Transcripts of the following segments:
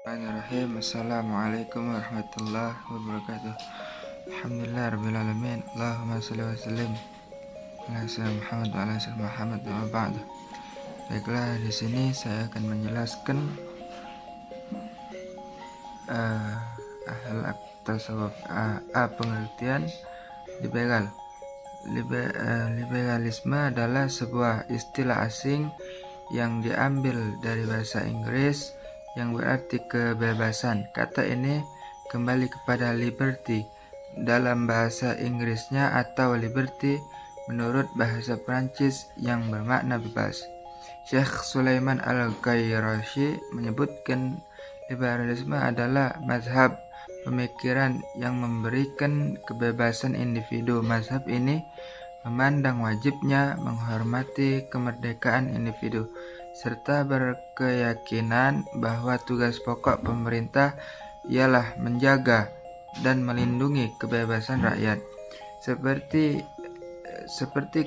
Bismillahirrahmanirrahim. Assalamualaikum warahmatullahi wabarakatuh. Alhamdulillahirrahmanirrahim. Allahumma salli wa sallim ala sayyidina Muhammad wa ala sayyidina Muhammad wa ba'du. Baiklah, di sini saya akan menjelaskan hal tasawuf, pengertian liberal. Liberalisme adalah sebuah istilah asing yang diambil dari bahasa Inggris yang berarti kebebasan. Kata ini kembali kepada liberty dalam bahasa Inggrisnya atau liberty menurut bahasa Prancis yang bermakna bebas. Syekh Sulaiman Al-Qairashi menyebutkan liberalisme adalah mazhab pemikiran yang memberikan kebebasan individu. Mazhab ini memandang wajibnya menghormati kemerdekaan individu serta berkeyakinan bahwa tugas pokok pemerintah ialah menjaga dan melindungi kebebasan rakyat, seperti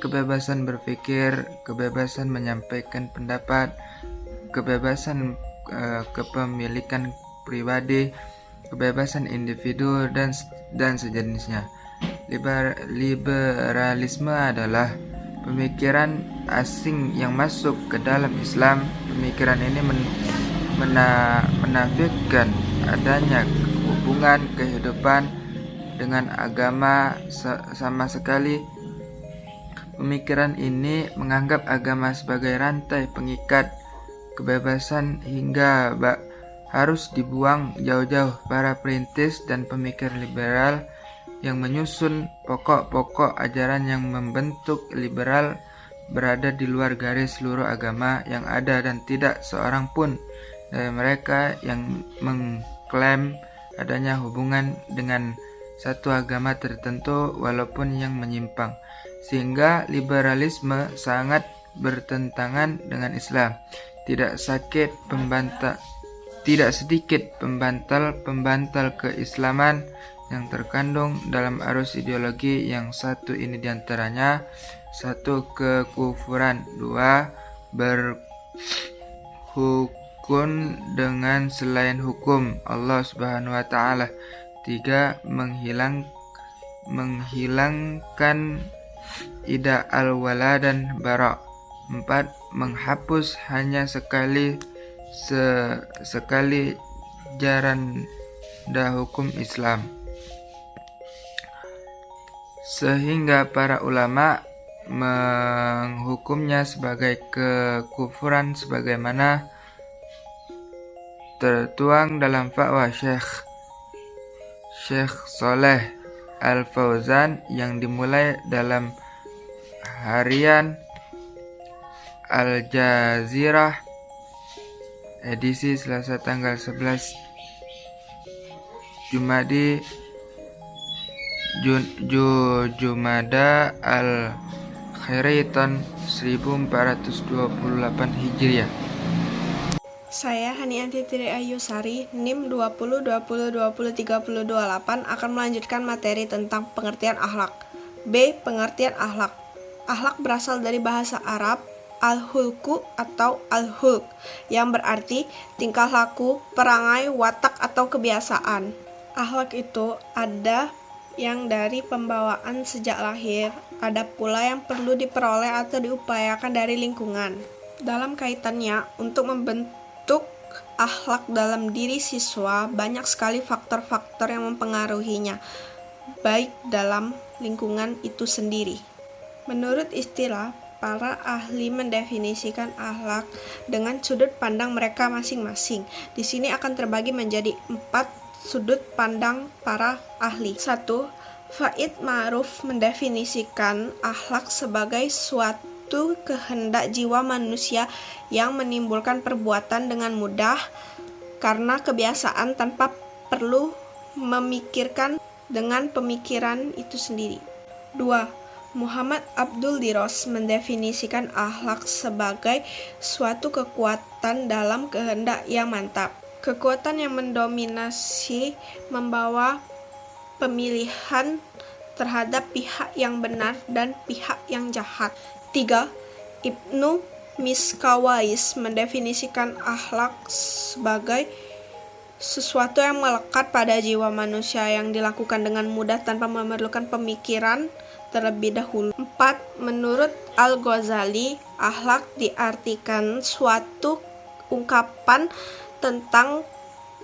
kebebasan berpikir, kebebasan menyampaikan pendapat, kebebasan kepemilikan pribadi, kebebasan individu dan sejenisnya. Liberalisme adalah pemikiran asing yang masuk ke dalam Islam. Pemikiran ini menafikan adanya hubungan kehidupan dengan agama sama sekali. Pemikiran ini menganggap agama sebagai rantai pengikat kebebasan hingga harus dibuang jauh-jauh. Para perintis dan pemikir liberal yang menyusun pokok-pokok ajaran yang membentuk liberal berada di luar garis seluruh agama yang ada, dan tidak seorang pun dari mereka yang mengklaim adanya hubungan dengan satu agama tertentu walaupun yang menyimpang, sehingga liberalisme sangat bertentangan dengan Islam. Tidak sedikit pembantal keislaman yang terkandung dalam arus ideologi yang satu ini diantaranya: 1. Kekufuran, 2. Berhukun dengan selain hukum Allah Subhanahu wa Ta'ala, 3. Menghilangkan ida al-wala dan bara, 4. Menghapus hanya sekali jaranda hukum Islam, sehingga para ulama menghukumnya sebagai kekufuran sebagaimana tertuang dalam fatwa Syekh Shaleh Al-Fauzan yang dimulai dalam harian Al-Jazirah edisi Selasa tanggal 11 Jumada Al-Khairatan 1428 Hijriah. Saya Hanianti Tri Ayusari, NIM 202020203028 akan melanjutkan materi tentang pengertian akhlak. B. Pengertian akhlak. Akhlak berasal dari bahasa Arab al-hulku atau al-hulk, yang berarti tingkah laku, perangai, watak atau kebiasaan. Akhlak itu ada yang dari pembawaan sejak lahir, ada pula yang perlu diperoleh atau diupayakan dari lingkungan. Dalam kaitannya, untuk membentuk akhlak dalam diri siswa, banyak sekali faktor-faktor yang mempengaruhinya, baik dalam lingkungan itu sendiri. Menurut istilah, para ahli mendefinisikan akhlak dengan sudut pandang mereka masing-masing. Di sini akan terbagi menjadi 4 sudut pandang para ahli. 1. Faid Ma'ruf mendefinisikan akhlak sebagai suatu kehendak jiwa manusia yang menimbulkan perbuatan dengan mudah karena kebiasaan tanpa perlu memikirkan dengan pemikiran itu sendiri. 2. Muhammad Abdul Diros mendefinisikan akhlak sebagai suatu kekuatan dalam kehendak yang mantap. Kekuatan yang mendominasi membawa pemilihan terhadap pihak yang benar dan pihak yang jahat. 3. Ibnu Miskawais mendefinisikan akhlak sebagai sesuatu yang melekat pada jiwa manusia yang dilakukan dengan mudah tanpa memerlukan pemikiran terlebih dahulu. 4. Menurut Al-Ghazali, akhlak diartikan suatu ungkapan tentang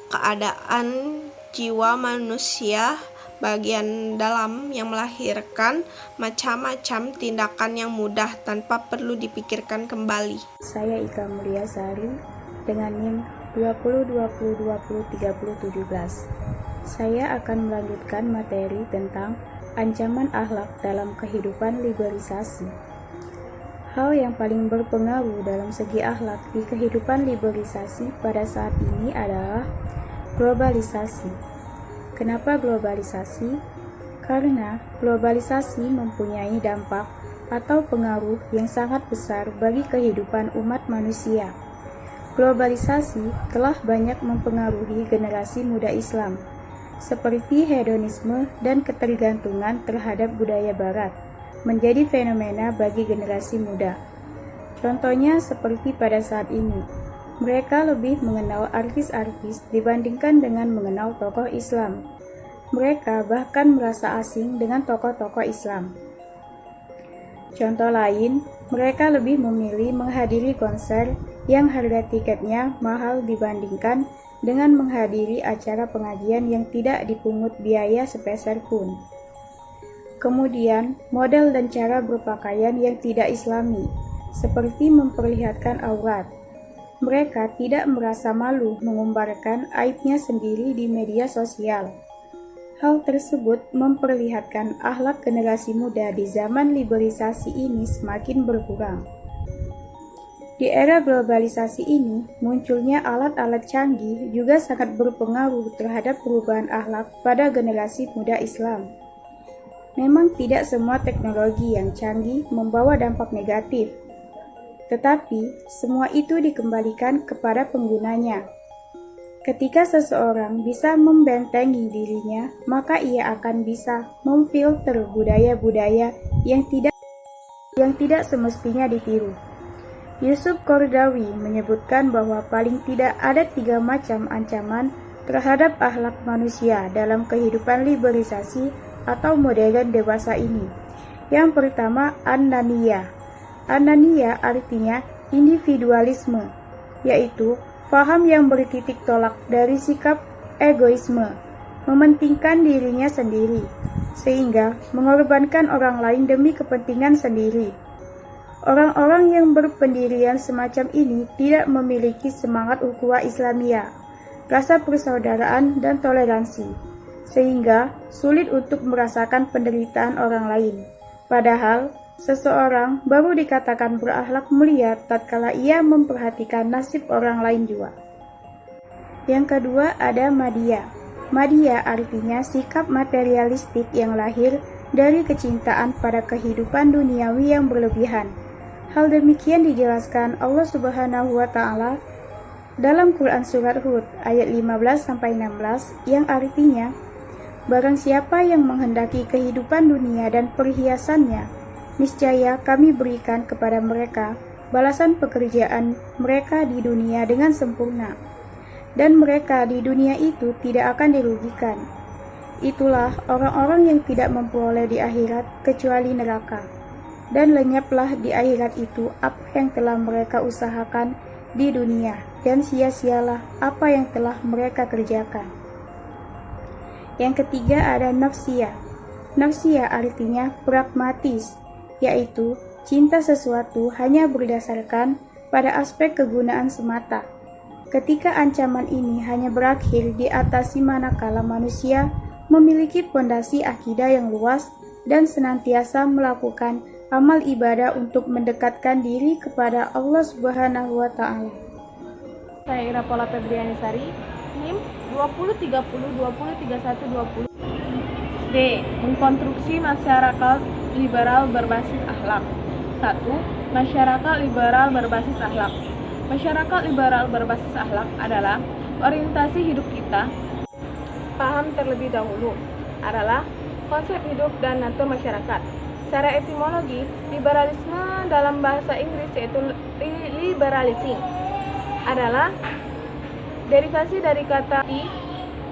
keadaan jiwa manusia bagian dalam yang melahirkan macam-macam tindakan yang mudah tanpa perlu dipikirkan kembali. Saya Ika Mulyasari dengan NIM 2020203017. Saya akan melanjutkan materi tentang ancaman akhlak dalam kehidupan liberalisasi. Hal yang paling berpengaruh dalam segi akhlak di kehidupan liberalisasi pada saat ini adalah globalisasi. Kenapa globalisasi? Karena globalisasi mempunyai dampak atau pengaruh yang sangat besar bagi kehidupan umat manusia. Globalisasi telah banyak mempengaruhi generasi muda Islam, seperti hedonisme dan ketergantungan terhadap budaya barat, menjadi fenomena bagi generasi muda. Contohnya seperti pada saat ini, mereka lebih mengenal artis-artis dibandingkan dengan mengenal tokoh Islam. Mereka bahkan merasa asing dengan tokoh-tokoh Islam. Contoh lain, mereka lebih memilih menghadiri konser yang harga tiketnya mahal dibandingkan dengan menghadiri acara pengajian yang tidak dipungut biaya sepeser pun. Kemudian, model dan cara berpakaian yang tidak islami, seperti memperlihatkan aurat. Mereka tidak merasa malu mengumbarkan aibnya sendiri di media sosial. Hal tersebut memperlihatkan akhlak generasi muda di zaman liberalisasi ini semakin berkurang. Di era globalisasi ini, munculnya alat-alat canggih juga sangat berpengaruh terhadap perubahan akhlak pada generasi muda Islam. Memang tidak semua teknologi yang canggih membawa dampak negatif, tetapi semua itu dikembalikan kepada penggunanya. Ketika seseorang bisa membentengi dirinya, maka ia akan bisa memfilter budaya-budaya yang tidak semestinya ditiru. Yusuf Qaradawi menyebutkan bahwa paling tidak ada 3 macam ancaman terhadap akhlak manusia dalam kehidupan liberalisasi atau modern dewasa ini. Yang pertama, ananiyah. Ananiyah artinya individualisme, yaitu faham yang bertitik tolak dari sikap egoisme, mementingkan dirinya sendiri, sehingga mengorbankan orang lain demi kepentingan sendiri. Orang-orang yang berpendirian semacam ini tidak memiliki semangat ukhuwah Islamiyah, rasa persaudaraan dan toleransi, sehingga sulit untuk merasakan penderitaan orang lain. Padahal, seseorang baru dikatakan berakhlak mulia tatkala ia memperhatikan nasib orang lain juga. Yang kedua ada madiyah. Madiyah artinya sikap materialistik yang lahir dari kecintaan pada kehidupan duniawi yang berlebihan. Hal demikian dijelaskan Allah Subhanahu wa Ta'ala dalam Quran Surat Hud ayat 15-16 yang artinya, barang siapa yang menghendaki kehidupan dunia dan perhiasannya, niscaya kami berikan kepada mereka balasan pekerjaan mereka di dunia dengan sempurna, dan mereka di dunia itu tidak akan dirugikan. Itulah orang-orang yang tidak memperoleh di akhirat kecuali neraka, dan lenyaplah di akhirat itu apa yang telah mereka usahakan di dunia, dan sia-sialah apa yang telah mereka kerjakan. Yang ketiga ada nafsiyah. Nafsiyah artinya pragmatis, yaitu cinta sesuatu hanya berdasarkan pada aspek kegunaan semata. Ketika ancaman ini hanya berakhir diatasi manakala manusia memiliki fondasi akidah yang luas dan senantiasa melakukan amal ibadah untuk mendekatkan diri kepada Allah Subhanahu wa Ta'ala. Saya Ira Paula Febrianisari, NIM 2030203120. D. Mengkonstruksi masyarakat liberal berbasis akhlak. 1. Masyarakat liberal berbasis akhlak. Masyarakat liberal berbasis akhlak adalah orientasi hidup kita. Paham terlebih dahulu adalah konsep hidup dan natur masyarakat. Secara etimologi, liberalisme dalam bahasa Inggris yaitu liberalism adalah Derivasi dari kata liberty,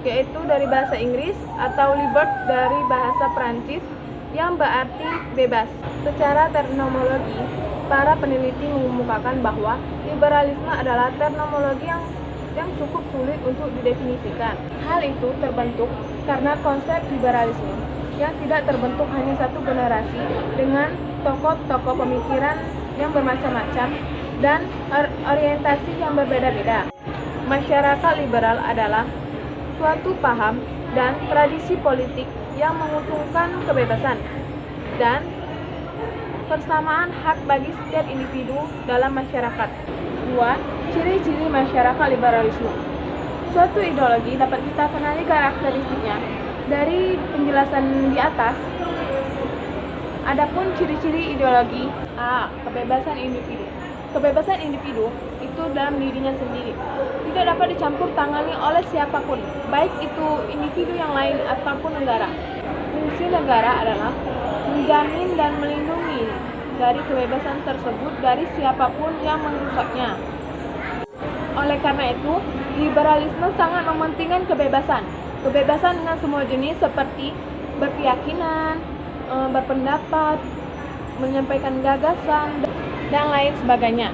yaitu dari bahasa Inggris, atau libert dari bahasa Prancis yang berarti bebas. Secara terminologi, para peneliti mengemukakan bahwa liberalisme adalah terminologi yang cukup sulit untuk didefinisikan. Hal itu terbentuk karena konsep liberalisme yang tidak terbentuk hanya satu generasi dengan tokoh-tokoh pemikiran yang bermacam-macam dan orientasi yang berbeda-beda. Masyarakat liberal adalah suatu paham dan tradisi politik yang menguntungkan kebebasan dan persamaan hak bagi setiap individu dalam masyarakat. 2. Ciri-ciri masyarakat liberalisme. Suatu ideologi dapat kita kenali karakteristiknya dari penjelasan di atas. Adapun ciri-ciri ideologi: A. Kebebasan individu. Kebebasan individu itu dalam dirinya sendiri, tidak dapat dicampur tangani oleh siapapun, baik itu individu yang lain ataupun negara. Fungsi negara adalah menjamin dan melindungi dari kebebasan tersebut dari siapapun yang merusaknya. Oleh karena itu, liberalisme sangat mementingkan kebebasan. Kebebasan dengan semua jenis seperti berkeyakinan, berpendapat, menyampaikan gagasan, dan lain sebagainya.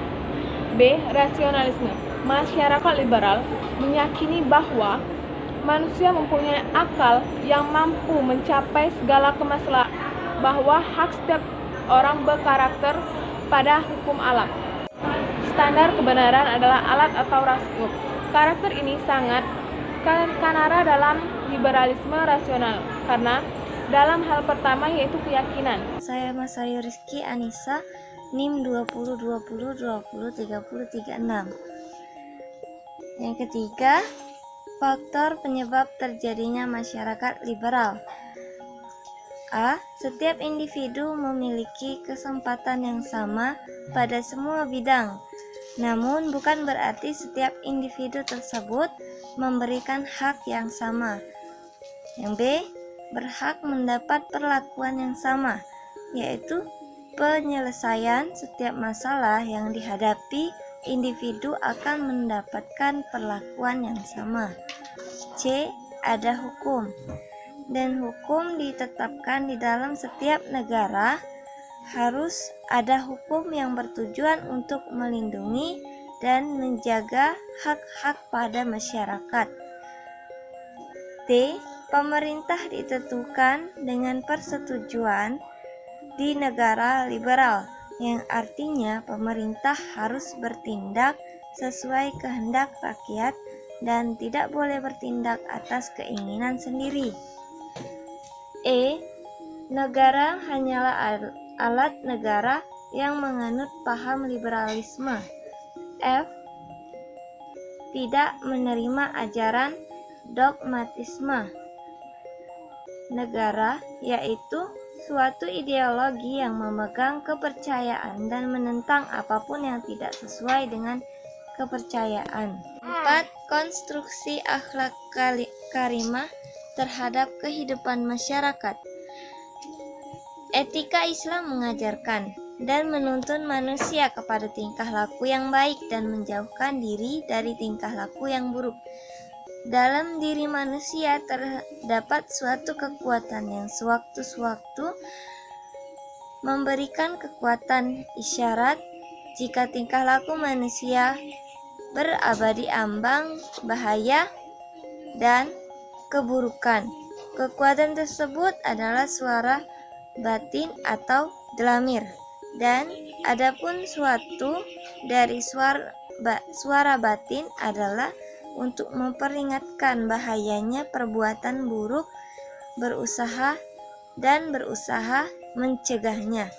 B. Rasionalisme. Masyarakat liberal meyakini bahwa manusia mempunyai akal yang mampu mencapai segala kemaslahatan, bahwa hak setiap orang berkarakter pada hukum alam. Standar kebenaran adalah alat atau rasio. Karakter ini sangat kanara dalam liberalisme rasional, karena dalam hal pertama yaitu keyakinan. Saya Masayu Rizky Anissa, NIM 202020203036. Yang ketiga, faktor penyebab terjadinya masyarakat liberal. A. Setiap individu memiliki kesempatan yang sama pada semua bidang. Namun bukan berarti setiap individu tersebut memberikan hak yang sama. Yang B. Berhak mendapat perlakuan yang sama, yaitu penyelesaian setiap masalah yang dihadapi individu akan mendapatkan perlakuan yang sama. C. Ada hukum, dan hukum ditetapkan di dalam setiap negara. Harus ada hukum yang bertujuan untuk melindungi dan menjaga hak-hak pada masyarakat. D. Pemerintah ditentukan dengan persetujuan di negara liberal, yang artinya pemerintah harus bertindak sesuai kehendak rakyat dan tidak boleh bertindak atas keinginan sendiri. E. Negara hanyalah alat negara yang menganut paham liberalisme. F. Tidak menerima ajaran dogmatisme negara, yaitu suatu ideologi yang memegang kepercayaan dan menentang apapun yang tidak sesuai dengan kepercayaan. 4. Konstruksi akhlak karimah terhadap kehidupan masyarakat. Etika Islam mengajarkan dan menuntun manusia kepada tingkah laku yang baik dan menjauhkan diri dari tingkah laku yang buruk. Dalam diri manusia terdapat suatu kekuatan yang sewaktu-sewaktu memberikan kekuatan isyarat jika tingkah laku manusia berabadi ambang bahaya dan keburukan. Kekuatan tersebut adalah suara batin atau dlamir, dan adapun suatu dari suara batin adalah untuk memperingatkan bahayanya perbuatan buruk, berusaha mencegahnya.